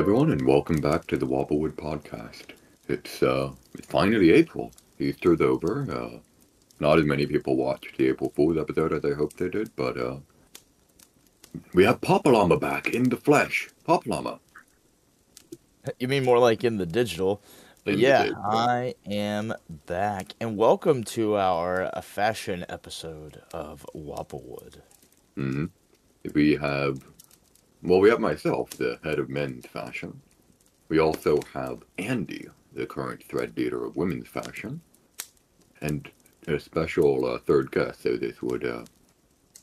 everyone, and welcome back to the Wapplewood podcast. It's finally April. Easter's over. Not as many people watched the April Fool's episode as I hoped they did, but we have PapaLlama back in the flesh. PapaLlama You mean more like in the digital. But in the yeah, day. I am back. And welcome to our fashion episode of Wapplewood. hmm we have myself, the head of men's fashion. We also have Andie, the current thread leader of women's fashion, and a special third guest, so this would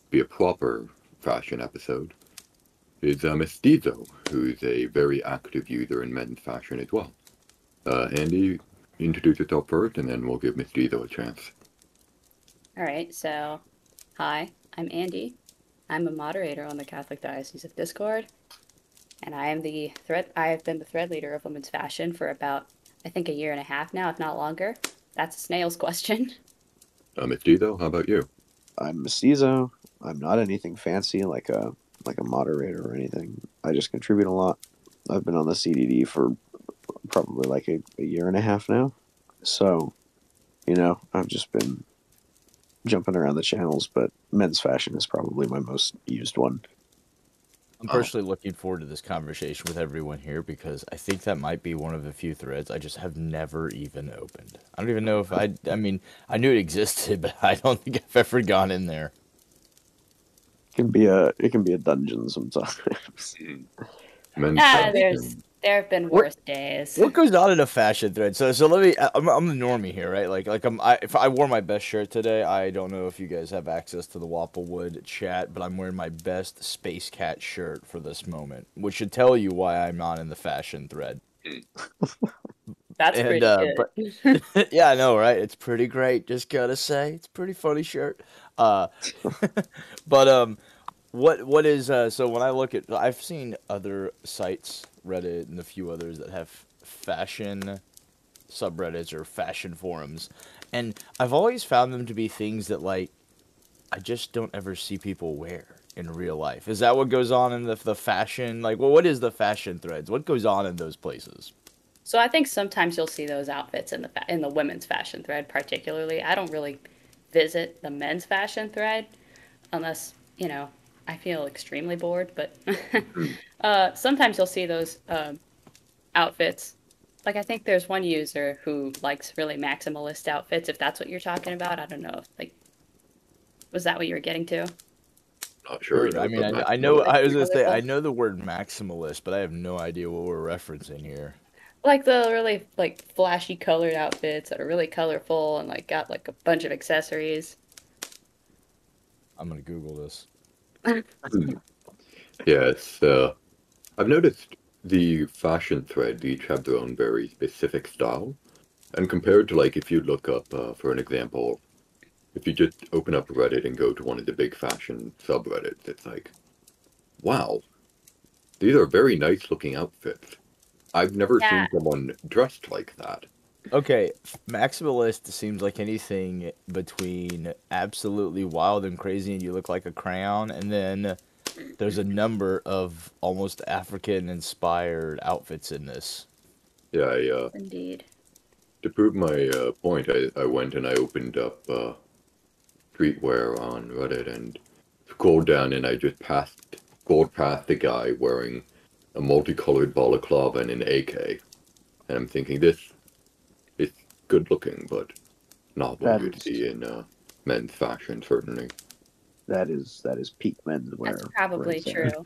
be a proper fashion episode, is Mestizo, who's a very active user in men's fashion as well. Andie, introduce yourself first, and then we'll give Mestizo a chance. All right, so hi, I'm Andie. I'm a moderator on the Catholic Diocese of Discord, and I have been the thread leader of women's fashion for about, I think, a year and a half now, if not longer. That's a snail's question. Mestizo, how about you? I'm Mestizo. I'm not anything fancy like a moderator or anything. I just contribute a lot. I've been on the CDD for probably like a year and a half now. So, I've just been jumping around the channels, but men's fashion is probably my most used one. I'm personally looking forward to this conversation with everyone here because I think that might be one of the few threads I just have never even opened. I don't even know if I mean, I knew it existed, but I don't think I've ever gone in there. It can be a dungeon sometimes. Men's Ah, fashion. there have been worse days. What goes on in a fashion thread? So let me. I'm the normie here, right? If I wore my best shirt today, I don't know if you guys have access to the Wapplewood chat, but I'm wearing my best Space Cat shirt for this moment, which should tell you why I'm not in the fashion thread. That's And pretty good. but yeah, I know, right? It's pretty great. Just gotta say, it's a pretty funny shirt. Uh, but what is so when I look at, I've seen other sites, Reddit and a few others that have fashion subreddits or fashion forums, and I've always found them to be things that like I just don't ever see people wear in real life. Is that what goes on in the fashion? Like, well, what is the fashion threads? What goes on in those places? So I think sometimes you'll see those outfits in the women's fashion thread, particularly. I don't really visit the men's fashion thread unless, I feel extremely bored, but sometimes you'll see those outfits. Like, I think there's one user who likes really maximalist outfits, if that's what you're talking about. I don't know. Like, was that what you were getting to? Not sure. I mean, I know. I was gonna say I know the word maximalist, but I have no idea what we're referencing here. Like the really like flashy colored outfits that are really colorful and like got like a bunch of accessories. I'm gonna Google this. Yes, I've noticed the fashion threads each have their own very specific style, and compared to like if you look up, for an example, if you just open up Reddit and go to one of the big fashion subreddits, it's like, wow, these are very nice looking outfits. I've never Yeah. seen someone dressed like that. Okay, maximalist seems like anything between absolutely wild and crazy, and you look like a clown, and then there's a number of almost African-inspired outfits in this. Yeah, Indeed. to prove my point, I went and I opened up streetwear on Reddit and scrolled down, and I just scrolled past the guy wearing a multicolored balaclava and an AK, and I'm thinking this is good looking, but not what you'd see in men's fashion, certainly. That is peak menswear. That's probably right there. true.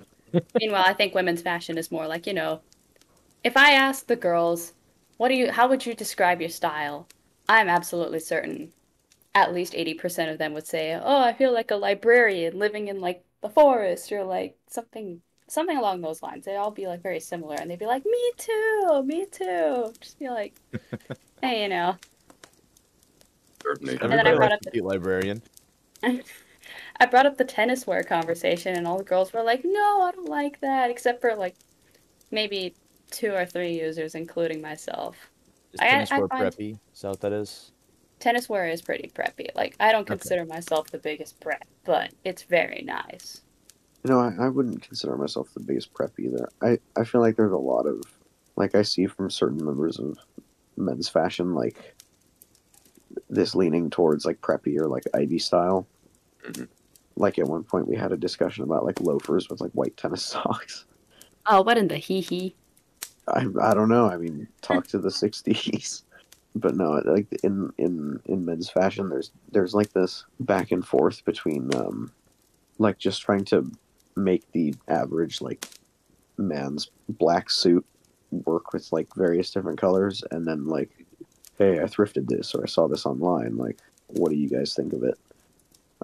Meanwhile, I think women's fashion is more like, if I ask the girls, how would you describe your style? I'm absolutely certain at least 80% of them would say, "Oh, I feel like a librarian living in like the forest," or like something along those lines. They'd all be like very similar, and they'd be like, "Me too, me too." Just be like, hey, Certainly. And then I Everybody brought likes up to be librarian. I brought up the tennis wear conversation, and all the girls were like, "No, I don't like that," except for like maybe two or three users, including myself. Is I tennis I wear find preppy? Is that what that is? tennis wear is pretty preppy. Like, I don't Okay. consider myself the biggest prep, but it's very nice. I wouldn't consider myself the biggest prep either. I feel like there's a lot of, like, I see from certain members of men's fashion, like, this leaning towards, like, preppy or, like, Ivy style. Mhm. Like, at one point we had a discussion about, like, loafers with, like, white tennis socks. Oh, what in the hee hee? I don't know. I mean, talk to the 60s. But no, like, in men's fashion, there's like this back and forth between, like, just trying to make the average, like, man's black suit work with, like, various different colors, and then, like, hey, I thrifted this, or I saw this online, like, what do you guys think of it?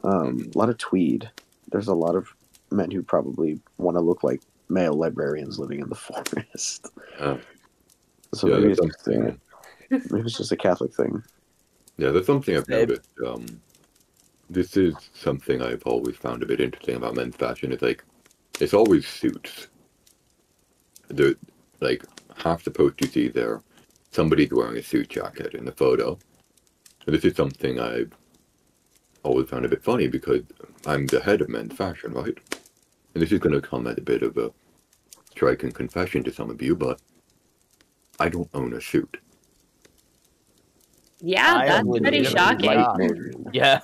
A lot of tweed. There's a lot of men who probably want to look like male librarians living in the forest. Uh, So yeah, maybe that's it's just, something. maybe it's just a Catholic thing. Yeah, that's something I've Same. noticed. This is something I've always found a bit interesting about men's fashion. It's like it's always suits. They're like half the post you see there, somebody's wearing a suit jacket in the photo. And this is something I've always found a bit funny because I'm the head of men's fashion, right? And this is going to come as a bit of a striking confession to some of you, but I don't own a suit. Yeah, I that's would pretty be shocking. shocked. Yeah.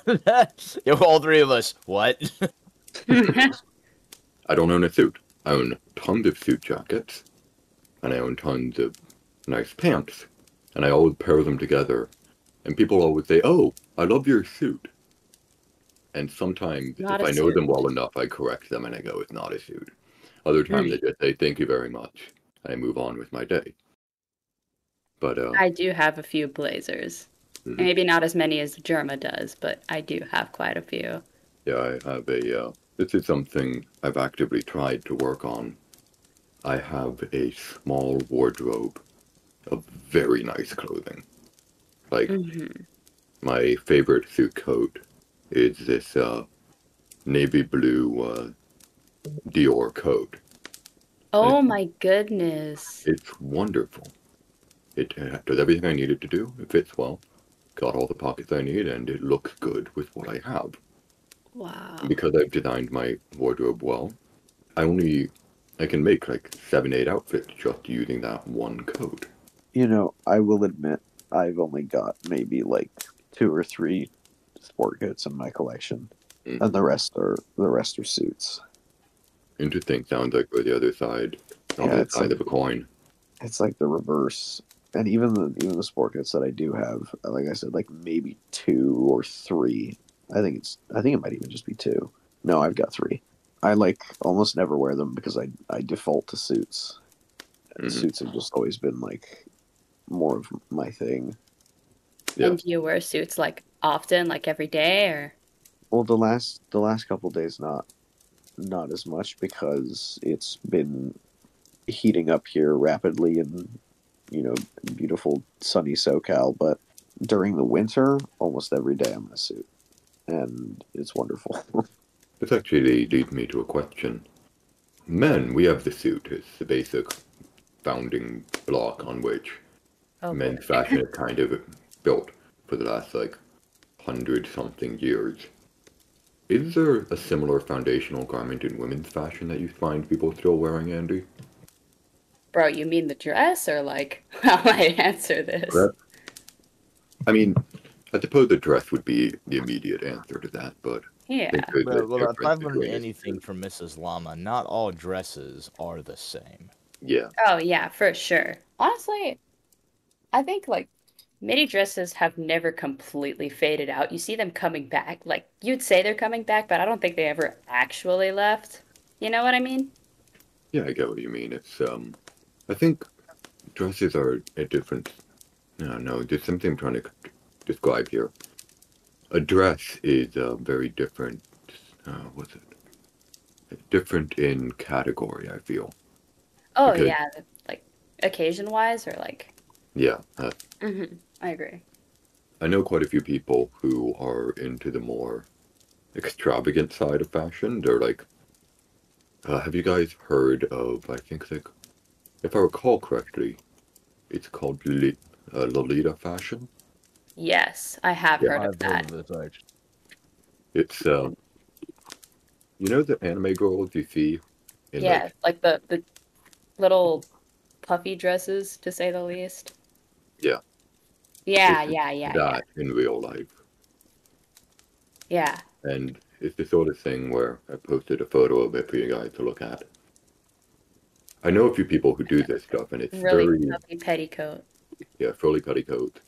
Yeah, all three of us. What? I don't own a suit. I own tons of suit jackets, and I own tons of nice pants, and I always pair them together. And people always say, "Oh, I love your suit." And sometimes, Not if a I know suit. them well enough, I correct them and I go, "It's not a suit." Other times, I just say, "Thank you very much," and I move on with my day. But I do have a few blazers. mhm. Maybe not as many as Jerma does, but I do have quite a few. Yeah, I have a. This is something I've actively tried to work on. I have a small wardrobe of very nice clothing. Like Hmm. my favorite suit coat is this navy blue Dior coat. And Oh my goodness. it's wonderful. It does everything I need it to do. It fits well. Got all the pockets I need, and it looks good with what I have. Wow. And because I've designed my wardrobe well, I can make like 7, 8 outfits just using that one coat. I will admit, I've only got maybe like two or three sport coats in my collection, Mm. and the rest are suits. Interesting. Sounds like we're the other side, on Yeah, the side of a coin. it's like the reverse. And even the sport coats that I do have, like I said, like maybe two or three. I think it might even just be two. No, I've got three. I like almost never wear them because I default to suits. And Hmm. suits have just always been like more of my thing. Yeah. And do you wear suits like often, like every day, or? Well, the last couple days not as much because it's been heating up here rapidly in beautiful sunny SoCal, but during the winter, almost every day I'm in a suit, and it's wonderful. This actually leads me to a question. Men, we have the suit. It's the basic founding block on which Oh boy. men's fashion is kind of built for the last like 100 something years. Is there a similar foundational garment in women's fashion that you find people still wearing, Andie? Bro, you mean the dress, or like how I answer this? That, I mean, I suppose the dress would be the immediate answer to that, but I think Yeah. there's a Well, if difference I've learned between the anything two. from Mrs. Llama, not all dresses are the same. Yeah. Oh yeah, for sure. Honestly, I think like mini dresses have never completely faded out. You see them coming back. Like you'd say they're coming back, but I don't think they ever actually left. You know what I mean? Yeah, I get what you mean. I think dresses are a different. No, there's something I'm trying to describe here. A dress is a very different. What's it? Different in category. I feel Oh because yeah, like occasion wise or like. yeah, I agree. I know quite a few people who are into the more extravagant side of fashion. They're like, have you guys heard of? I think like, if I recall correctly, it's called Lolita fashion. Yes, I have Yeah, heard of I've heard that. of this actually. it's You know the anime girls you see in Yeah, like, like the little puffy dresses, to say the least. yeah, Yeah, it's yeah, yeah, yeah, that in real life. yeah. And it's the sort of thing where I posted a photo of it for you guys to look at. I know a few people who do this stuff, and it's Really very, puffy petticoat. yeah, frilly petticoat.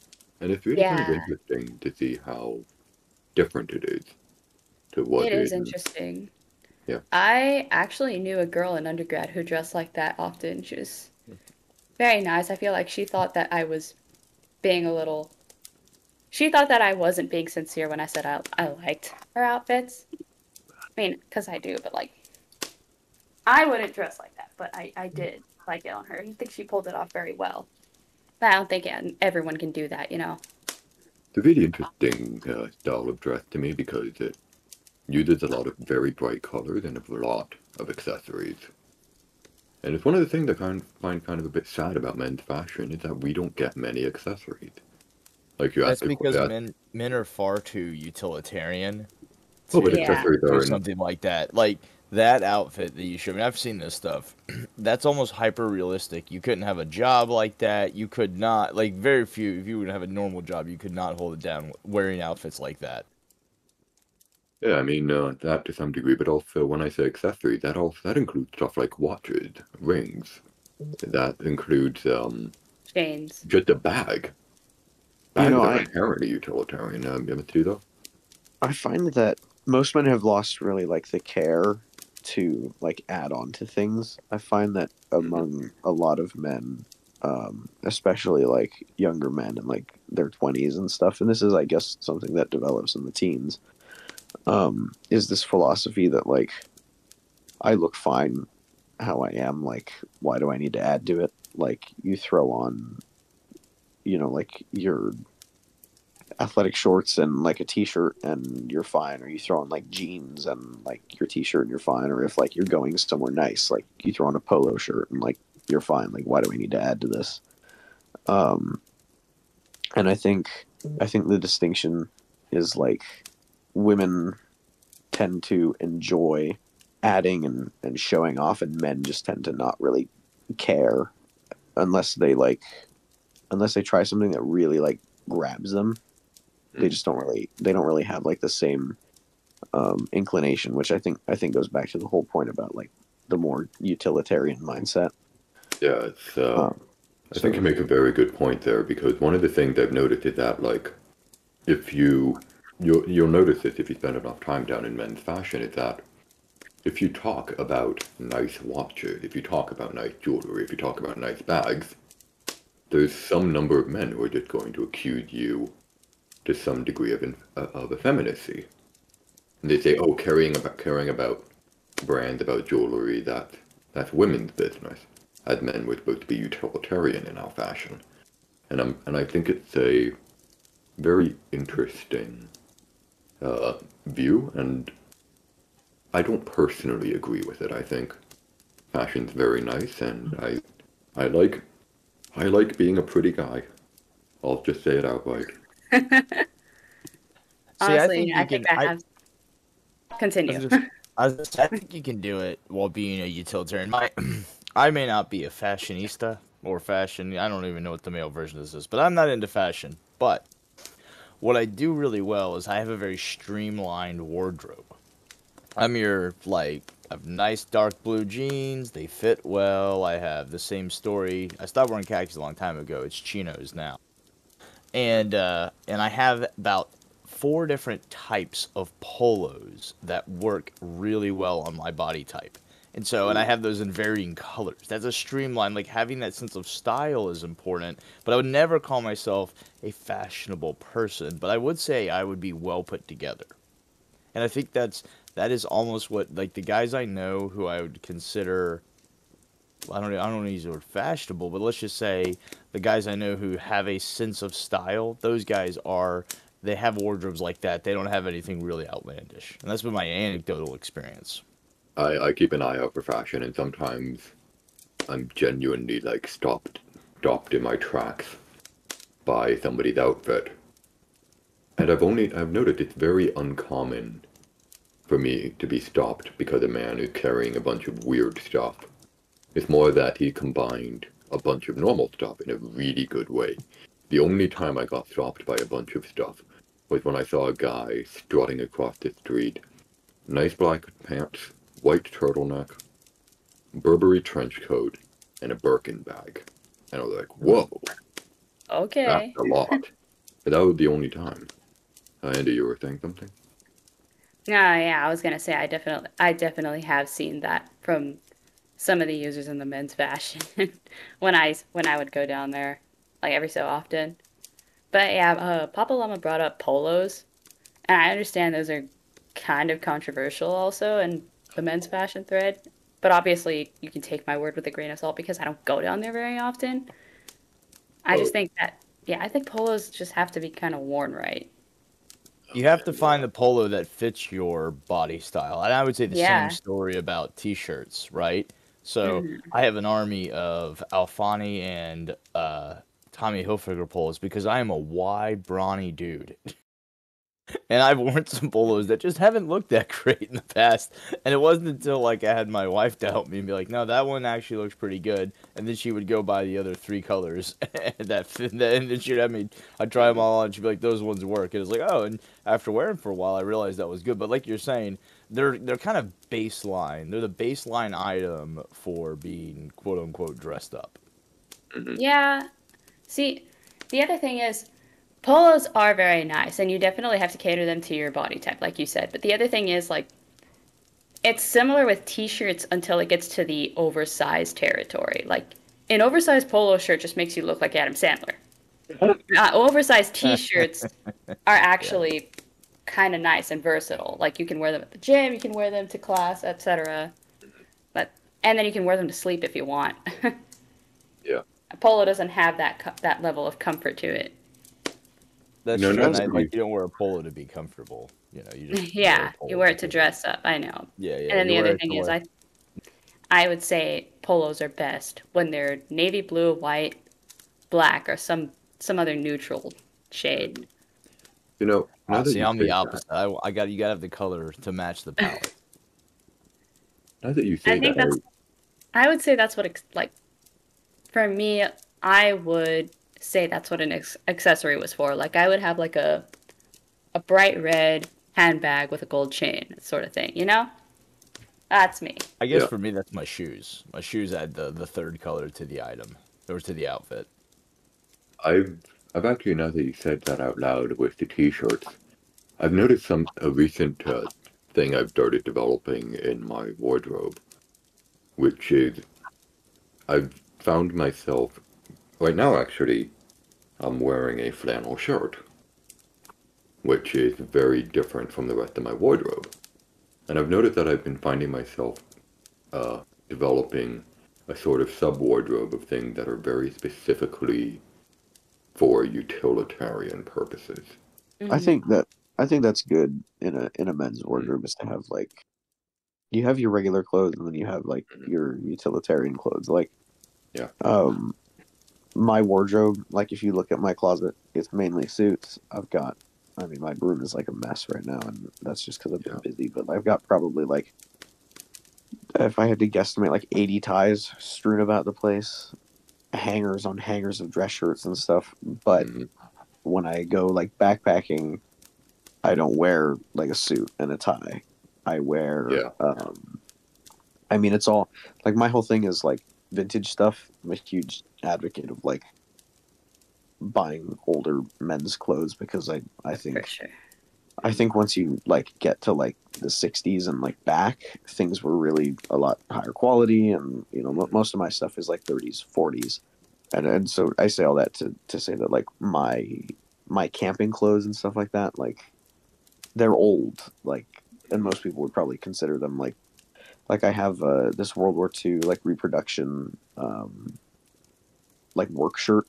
And it's really kind of Yeah, interesting to see how different it is to what it is is, interesting. yeah. I actually knew a girl in undergrad who dressed like that often. She was very nice. I feel like she thought that I was being a little. She thought that I wasn't being sincere when I said I liked her outfits. I mean, because I do, but like, I wouldn't dress like that, but I did like it on her. I think she pulled it off very well. But I don't think everyone can do that, you know? It's a really interesting style of dress to me because it uses a lot of very bright colors and a lot of accessories. And it's one of the things I find kind of a bit sad about men's fashion is that we don't get many accessories. Like you That's ask a because question, men are far too utilitarian oh, but to Yeah. accessories do are in, something like that. Like that outfit that you showed me, I've seen this stuff. That's almost hyper realistic. You couldn't have a job like that. You could not, like, very few. If you would have a normal job, you could not hold it down wearing outfits like that. yeah, I mean, that to some degree, but also when I say accessories, that includes stuff like watches, rings, that includes Chains. just a bag. You know, Bags are inherently utilitarian. You ever see those? I find that most men have lost really like the care to like add on to things. I find that Hmm. among a lot of men, especially like younger men in like their 20s and stuff, and this is, I guess, something that develops in the teens, is this philosophy that like I look fine how I am. Like, why do I need to add to it? Like, you throw on, like your athletic shorts and like a t-shirt and you're fine, or you throw on like jeans and like your t-shirt and you're fine, or if like you're going somewhere nice, like you throw on a polo shirt and like you're fine. Like, why do we need to add to this? um and I think the distinction is like women tend to enjoy adding and showing off, and men just tend to not really care unless they try something that really like grabs them. They don't really have like the same inclination, which I think goes back to the whole point about like the more utilitarian mindset. Yeah, it's. Um, I think you so make a very good point there because one of the things I've noticed is that like if you'll notice this if you spend enough time down in men's fashion is that if you talk about nice watches, if you talk about nice jewelry, if you talk about nice bags, there's some number of men who are just going to accuse you to some degree of effeminacy. And they say, "Oh, caring about brands, about jewelry, that's women's business." As men, we're supposed to be utilitarian in our fashion, and I think it's a very interesting view, and I don't personally agree with it. I think fashion's very nice, and I like being a pretty guy. I'll just say it outright. See, I Honestly, think I you think can. I have. I Continue. was just, I think you can do it while being a utilitarian. I may not be a fashionista or fashion. I don't even know what the male version of this is, but I'm not into fashion. But what I do really well is I have a very streamlined wardrobe. I'm your like I have nice dark blue jeans. They fit well. I have the same story. I stopped wearing khakis a long time ago. It's chinos now, and I have about four different types of polos that work really well on my body type. And I have those in varying colors. That's a streamline. Like having that sense of style is important, but I would never call myself a fashionable person. But I would say I would be well put together. And I think that is almost what like the guys I know who I would consider I don't want to use the word fashionable, but let's just say the guys I know who have a sense of style, those guys they have wardrobes like that. They don't have anything really outlandish. And that's been my anecdotal experience. I keep an eye out for fashion, and sometimes I'm genuinely like stopped in my tracks by somebody's outfit. And I've noted it's very uncommon for me to be stopped because a man is carrying a bunch of weird stuff. It's more that he combined a bunch of normal stuff in a really good way. The only time I got stopped by a bunch of stuff was when I saw a guy strutting across the street. Nice black pants, white turtleneck, Burberry trench coat, and a Birkin bag. And I was like, whoa, that's Okay. a lot. But that was the only time. Andy, you were saying something? No, yeah, I was gonna say I definitely have seen that from some of the users in the men's fashion when I would go down there, like every so often. But yeah, PapaLlama brought up polos, and I understand those are kind of controversial also in the men's fashion thread. But obviously, you can take my word with a grain of salt because I don't go down there very often. I just Oh, think that, yeah, I think polos just have to be kind of worn right. You have to yeah. find the polo that fits your body style. And I would say the same Yeah. story about t-shirts, right? So Hmm. I have an army of Alfani and Tommy Hilfiger polos because I am a wide, brawny dude. And I've worn some polos that just haven't looked that great in the past. And it wasn't until like I had my wife to help me and be like, no, that one actually looks pretty good. And then she would go buy the other three colors that fit. And then she'd have me, I'd try them all on. She'd be like, those ones work. And it's like, oh, and after wearing for a while, I realized that was good. But like you're saying, they're kind of baseline. They're the baseline item for being quote unquote dressed up. Hmm. Yeah. See, the other thing is, polos are very nice, and you definitely have to cater them to your body type, like you said. But the other thing is, like, it's similar with t-shirts until it gets to the oversized territory. Like, an oversized polo shirt just makes you look like Adam Sandler. Oversized t-shirts are Yeah. actually kind of nice and versatile. Like, you can wear them at the gym, you can wear them to class, etc. But and then you can wear them to sleep if you want. Yeah. A polo doesn't have that level of comfort to it. That's No, true. now And that I like you, you don't wear a polo to be comfortable. You know, you just wear a Yeah, you polo wear it to because dress up. I know. yeah, yeah. And then You the wear other it thing to is, like I would say polos are best when they're navy blue, white, black, or some other neutral shade. now that see, you I'm the say that, opposite. I got you got to have the color to match the palette. now that you I say think that, I would say that's what like for me. I would say that's what an accessory was for. Like I would have like a bright red handbag with a gold chain, sort of thing. You know, that's me. I guess yeah, for me that's my shoes. My shoes add the third color to the item or to the outfit. I've I've actually now that you said that out loud with the t-shirts, I've noticed a recent thing I've started developing in my wardrobe, which is I've found myself right now actually I'm wearing a flannel shirt, which is very different from the rest of my wardrobe. And I've noticed that I've been finding myself uh, developing a sort of sub wardrobe of things that are very specifically for utilitarian purposes. I Hmm. think that I think that's good in a men's Mm, wardrobe is to have like you have your regular clothes and then you have like mhm. your utilitarian clothes. Like Yeah, um my wardrobe, like if you look at my closet, it's mainly suits. I mean, my room is like a mess right now, and that's just because I've been yeah, busy. But I've got probably like, if I had to guesstimate, like 80 ties strewn about the place, hangers on hangers of dress shirts and stuff. But hmm, when I go like backpacking, I don't wear like a suit and a tie. I wear, yeah, I mean, it's all like my whole thing is like vintage stuff. I'm a huge advocate of like buying older men's clothes because I For think sure. I think once you like get to like the 60s and like back, things were really a lot higher quality and you know most of my stuff is like 30s, 40s. And so I say all that to say that like my camping clothes and stuff like that like they're old like and most people would probably consider them like I have this World War II like reproduction like work shirt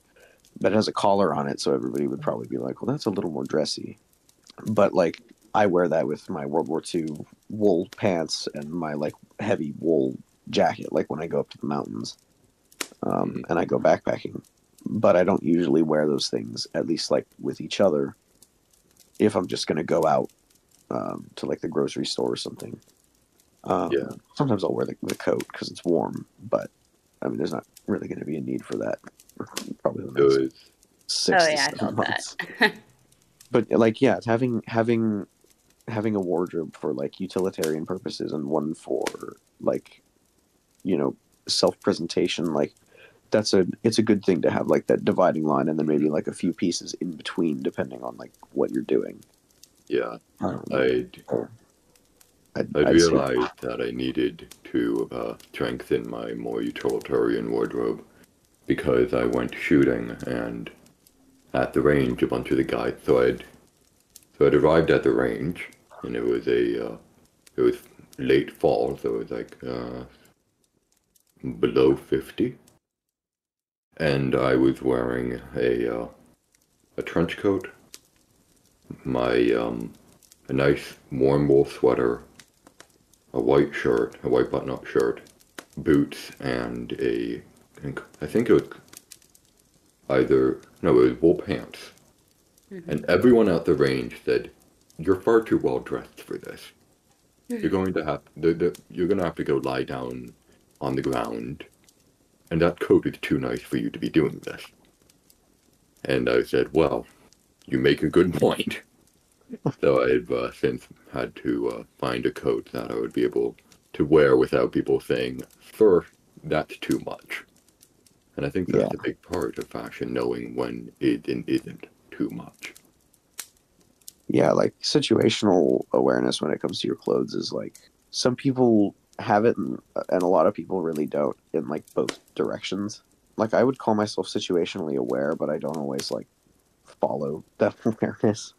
that has a collar on it so everybody would probably be like, "Well, that's a little more dressy." But like I wear that with my World War II wool pants and my like heavy wool jacket, like when I go up to the mountains hmm, and I go backpacking. But I don't usually wear those things, at least like with each other, if I'm just going to go out to like the grocery store or something. Yeah. Sometimes I'll wear the coat because it's warm, but I mean, there's not really going to be a need for that for probably the next Those, 6 Oh to yeah, I 7 felt that. months. But like, yeah, it's having a wardrobe for like utilitarian purposes and one for like, you know, self presentation. Like it's a good thing to have like that dividing line, and then maybe like a few pieces in between, depending on like what you're doing. yeah. Um, I'd I'd I'd say, realized that I needed to strengthen my more utilitarian wardrobe because I went shooting and at the range a bunch of the guys. So I'd arrived at the range and it was late fall, so it was like below 50, and I was wearing a trench coat, my a nice warm wool sweater, a white shirt, a white button-up shirt, boots, and I think it was either no, it was wool pants. And everyone at the range said, "You're far too well dressed for this. You're going to have you're going to have to go lie down on the ground, and that coat is too nice for you to be doing this." And I said, "Well, you make a good point." So I've since had to find a coat that I would be able to wear without people saying, "Sir, that's too much." And I think yeah, that's a big part of fashion, knowing when it and isn't too much. yeah, like situational awareness when it comes to your clothes is like some people have it, and a lot of people really don't in like both directions. Like I would call myself situationally aware, but I don't always like follow that awareness.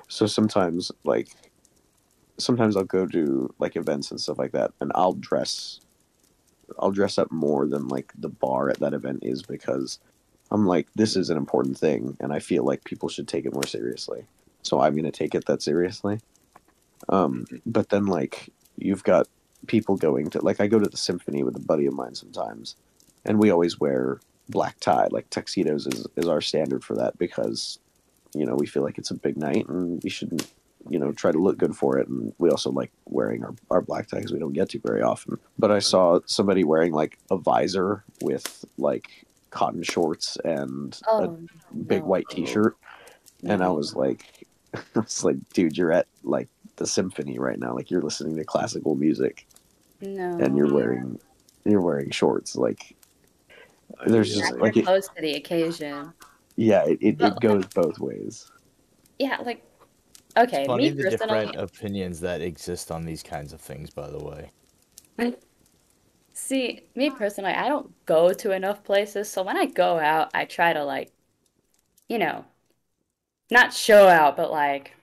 So sometimes I'll go to like events and stuff like that, and I'll dress up more than like the bar at that event is, because I'm like, this is an important thing, and I feel like people should take it more seriously. So I'm gonna take it that seriously. But then like you've got people going to, like, I go to the symphony with a buddy of mine sometimes, and we always wear black tie. Like tuxedos is our standard for that, because we feel like it's a big night and we should try to look good for it. And we also like wearing our black tie because we don't get to very often. But I saw somebody wearing like a visor with like cotton shorts and a Oh big no, white t-shirt, and I no, was like, I was like, dude, you're at like the symphony right now. Like you're listening to classical music and no. you're wearing shorts. Like I there's Yeah, just you're like close to the occasion, yeah, it but goes both ways. yeah, like It's okay, funny me the personally. different opinions that exist on these kinds of things, by the way. See, me personally, I don't go to enough places, so when I go out, I try to like, you know, not show out, but like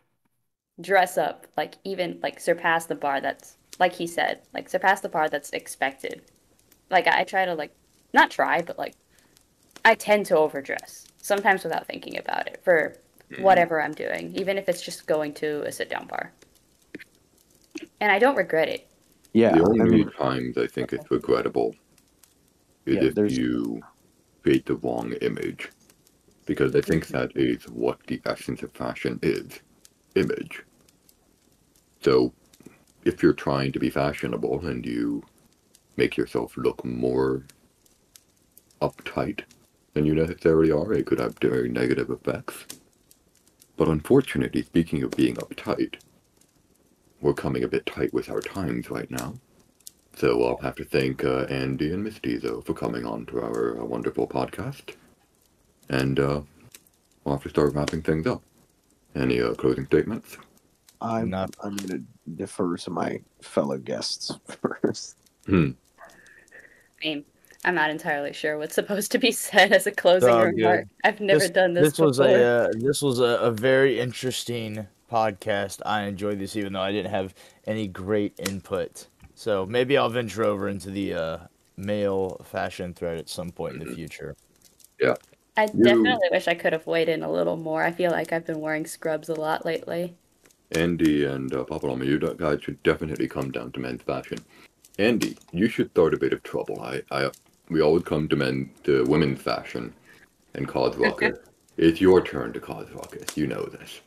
dress up, like even like surpass the bar that's like he said, like surpass the bar that's expected. Like I try to like not try, but like I tend to overdress, sometimes without thinking about it for Mhm. whatever I'm doing, even if it's just going to a sit down bar. And I don't regret it. The Yeah, I only mean, times I think it's regrettable is yeah, if there's you create the wrong image, because I think that is what the essence of fashion is, image. So if you're trying to be fashionable and you make yourself look more uptight than you necessarily are, it could have very negative effects. But unfortunately, speaking of being uptight, we're coming a bit tight with our times right now. So I'll have to thank Andie and Mestizo for coming on to our wonderful podcast. And we'll have to start wrapping things up. Any closing statements? I'm Not I'm gonna defer to my fellow guests first. Hmm. I mean, I'm not entirely sure what's supposed to be said as a closing so remark. good. I've never This done this this was before. a very interesting podcast. I enjoyed this, even though I didn't have any great input. So maybe I'll venture over into the male fashion thread at some point in the Mhm. future. Yeah. I You, definitely wish I could have weighed in a little more. I feel like I've been wearing scrubs a lot lately. Andie, and PapaLlama, you guys should definitely come down to men's fashion. Andie, you should start a bit of trouble. We always come to women's fashion and cause ruckus. It's your turn to cause ruckus. You know this.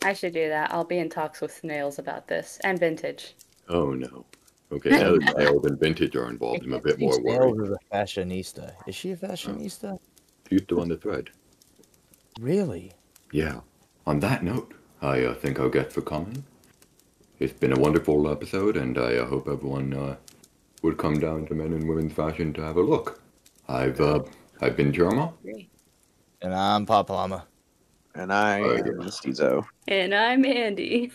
I should do that. I'll be in talks with Snails about this and Vintage. Oh no. Okay, now that Snails and Vintage are involved, I'm a bit more worried. Snails is a fashionista. Is she a fashionista? She's still on the thread. Really? Yeah. On that note, I think I'll get for coming. It's been a wonderful episode, and I hope everyone would come down to Men and Women's Fashion to have a look. I've been Jerma. And I'm PapaLlama. And I am Mestizo. And I'm Andie.